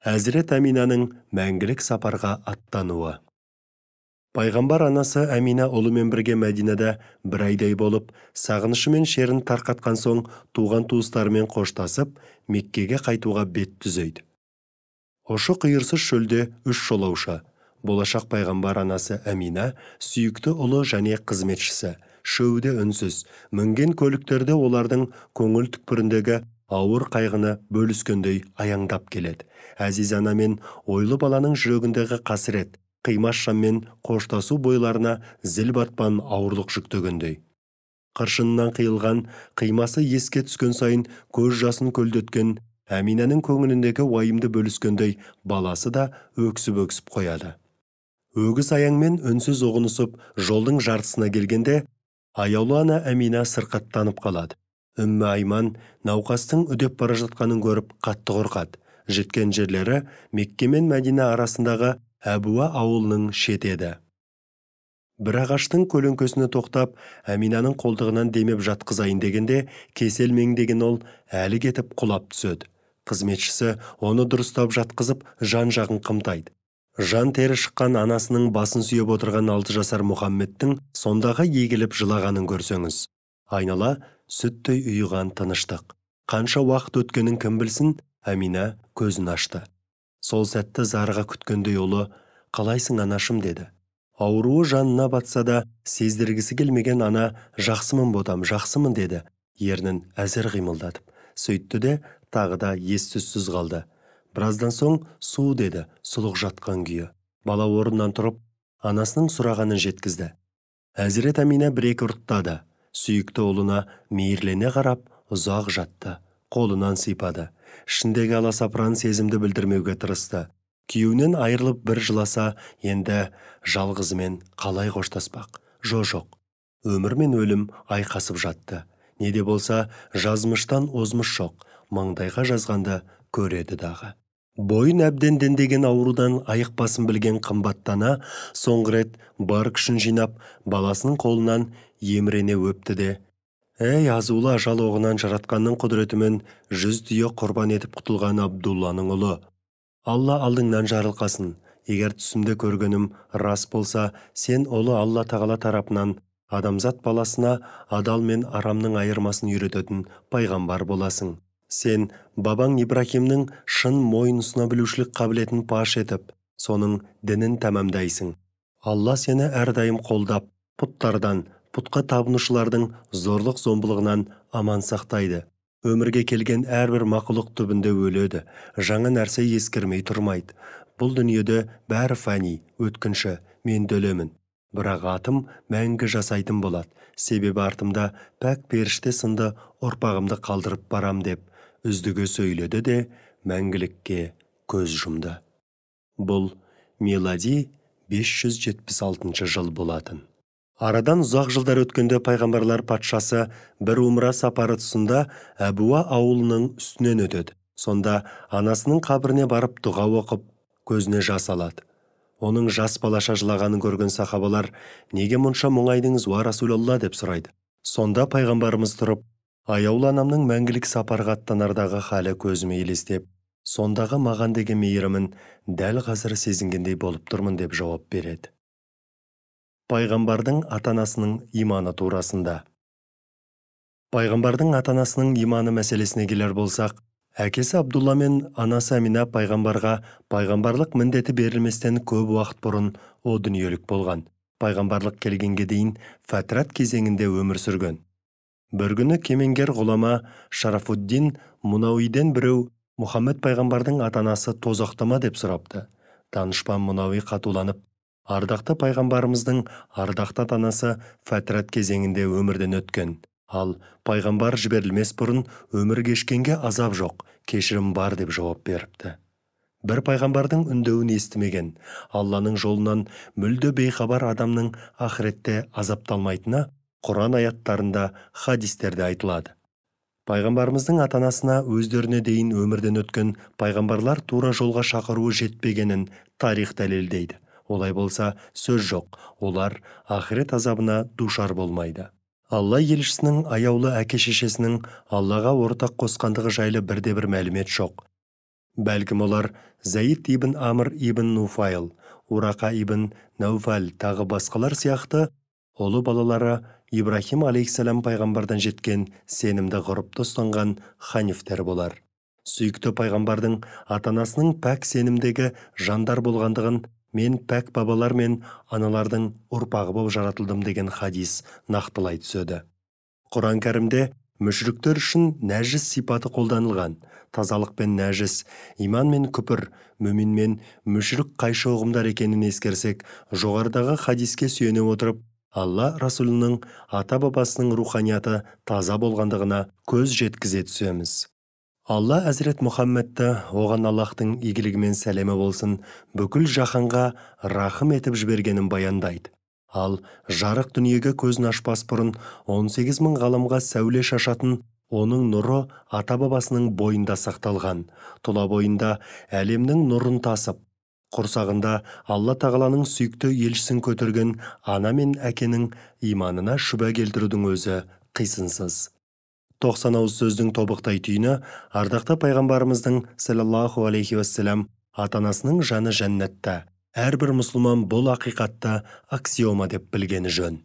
Әзірет Әминаның мәңгілік сапарға аттануы. Пайғамбар анасы Әмина ұлымен бірге Мәдинада бір айдай болып, сағынышы мен шерін тарқатқан соң, туған туыстарымен қоштасып, Меккеге қайтуға бет түзейді. Ошы қиырсыз шөлде 3 жолаушы. Болашақ пайғамбар анасы Әмина, сүйікті ұлы және қызметшісі, шөуде үнсіз, мінген көліктерде олардың көңіл түкпіріндегі ауыр қайғыны бөліскендей аяңдап келеді. Әзиз ана мен ойлы баланың жүрегіндегі қасірет, қимас жанмен қоштасу бойларына зіл батпан ауырлық жүктегендей. Қыршынынан қиылған, қимасы еске түскен сайын көз жасын көлдеткен Әминаның көңіліндегі уайымды бөліскендей баласы да өксіп-өксіп қояды. Өгіз аяңмен үнсіз ұғынысып, жолдың жартысына келгенде, аяулы ана Әмина сырқаттанып қалады. Үммі Айман науқастың үдеп бара жатқанын көріп қатты қорқады. Жеткен жерлері Мекке мен Мәдина арасындағы Әбуа ауылының шеті еді. Бір ағаштың көлеңкесіне тоқтап, Әминаның қолтығынан демеп жатқызайын дегенде, кесел меңдеген ол әлі кетіп құлап түседі. Қызметшісі оны дұрыстап жатқызып, жан-жағын қымтайды. Жан тері шыққан анасының басын сүйеп отырған 6 жасар Мұхаммедтің сондағы егіліп жылағанын көрсеңіз. Айнала сүттей ұйыған тыныштық. Қанша уақыт өткенін кім білсін, Әмина көзін ашты. Сол сәтті зарыға күткендей ұлы, «Қалайсың анашым?» деді. Ауруы жанына батса да, сездіргісі келмеген ана, «Жақсымын ботам, жақсымын» деді, ернін әзір қимылдатып. Сөйтті де, тағы да ес-түссіз қалды. Біраздан соң «Су» деді, сұлық жатқан күйі. Бала орнынан тұрып, анасының сұрағанын жеткізді. Әзірет Әмина бір-екі ұрттады. Сүйікті ұлына мейірлене қарап, ұзақ жатты. Қолынан сипады. Ішіндегі аласапыран сезімді білдірмеуге тырысты. Күйеуінен айырылып бір жыласа, енді жалғызымен қалай қоштаспақ? Жоқ. Өмір мен өлім айқасып жатты. Неде болса, жазмыштан озмыш жоқ. Маңдайға жазғанды көреді дағы. Бойын әбден дендеген аурудан айықпасын білген қымбаттана, соңғы рет бар күшін жинап, баласының қолынан емірене өпті де, «Әй, азулы ажал оғынан жаратқанның құдіретімен 100 түйе құрбан етіп құтылған Абдулланың ұлы. Алла алдыңнан жарылқасын. Егер түсімде көргенім рас болса, сен ұлы Алла тағала тарапынан адамзат баласына адал мен арамның айырмасын үйрететін пайғамбар боласың. Сен бабаң Ибрахимнің шын мойын ұсына білушілік қабілетін паш етіп, соның дінін тәмамдайсың. Алла сені әрдайым қолдап, пұттардан, пұтқа табынушылардың зорлық зомбылығынан аман сақтайды. Өмірге келген әрбір мақұлық түбінде өледі. Жаңа нәрсе ескірмей тұрмайды. Бұл дүниеде бәрі фәни, өткінші, мен өлемін. Бірақ атым мәңгі жасайтын болады. Себебі артымда пәк періште сынды ұрпағымды қалдырып барам деп үздігі сөйледі де мәңгілікке көз жұмды. Бұл милади 576 жыл болатын. Арадан ұзақ жылдар өткенде пайғамбарлар патшасы бір умра сапары тұсында Әбуа ауылының үстінен өтеді. Сонда анасының қабіріне барып дұға оқып, көзіне жас алады. Оның жас балаша жылағанын көрген сахабалар, «Неге мұнша мұңайдыңыз, уа Расулалла?» деп сұрайды. Сонда пайғамбарымыз тұрып, аяулы анамның мәңгілік сапарға аттанардағы халі көзіме елестеп, сондағы маған деген мейірімін дәл қазір сезінгендей болып тұрмын деп жауап береді. Пайғамбардың ата-анасының иманы турасында. Пайғамбардың ата-анасының иманы мәселесіне келер болсақ, әкесі Абдулла мен анасы Әмина пайғамбарға пайғамбарлық міндеті берілместен көп уақыт бұрын о дүниелік болған. Пайғамбарлық келгенге дейін фәтрат кезеңінде өмір сүрген. Бір күні кемеңгер ғұлама Шарафуддин Мунауиден біреу Мұхаммед пайғамбардың ата-анасы тозақтама деп сұрапты. Данышпан Мунауи қатуланып, ардақты пайғамбарымыздың ардақты ата-анасы фәтрат кезеңінде өмірден өткен. Ал пайғамбар жіберілмес бұрын өмір кешкенге азап жоқ, кешірім бар деп жауап беріпті. Бір пайғамбардың үндеуін естімеген, Алланың жолынан мүлде бейхабар адамның ақыретте азапталмайтыны Құран аяттарында, хадистерде айтылады. Пайғамбарымыздың ата-анасына өздеріне дейін өмірден өткен пайғамбарлар тура жолға шақыруы жетпегенін тарих дәлелдейді. Олай болса, сөз жоқ, олар ақырет азабына душар болмайды. Алла елшісінің аяулы әке-шешесінің Аллаға ортақ қосқандығы жайлы бірде-бір мәлімет жоқ. Бәлкім олар Зәйд ибн Амр ибн Нуфайл, Урақа ибн Науфал тағы басқалар сияқты ұлы балалары Ибрахим алейхиссалам пайғамбардан жеткен сенімді ғұрыпты ұстанған ханифтер болар. Сүйікті пайғамбардың ата-анасының пәк сенімдегі жандар болғандығын мен пәк бабалар мен аналардың ұрпағы болып жаратылдым деген хадис нақтылай түседі. Құран кәрімде мүшріктер үшін нәжіс сипаты қолданылған. Тазалық пен нәжіс, иман мен күпір, мүмин мен мүшрік қайшы ұғымдар екенін ескерсек, жоғарыдағы хадиске сүйене отырып, Алла Расулының ата-бабасының руханияты таза болғандығына көз жеткізе түсеміз. Алла Әзірет Мұхаммедті, оған Аллахтың игілігі мен сәлемі болсын, бүкіл жаһанға рахым етіп жібергенін баяндайды. Ал жарық дүниеге көзін ашпас бұрын 18 мың ғаламға сәуле шашатын оның нұры ата-бабасының бойында сақталған. Тұла бойында әлемнің нұрын тасып, құрсағында Алла тағаланың сүйікті елшісін көтерген ана мен әкенің иманына шүбә келтірудің өзі қисынсыз. 90 ауыз сөздің тобықтай түйіні ардақты пайғамбарымыздың саллаллаху алейхи уассалам ата-анасының жаны жәннатта. Әрбір мұсылман бұл ақиқатты аксиома деп білгені жөн.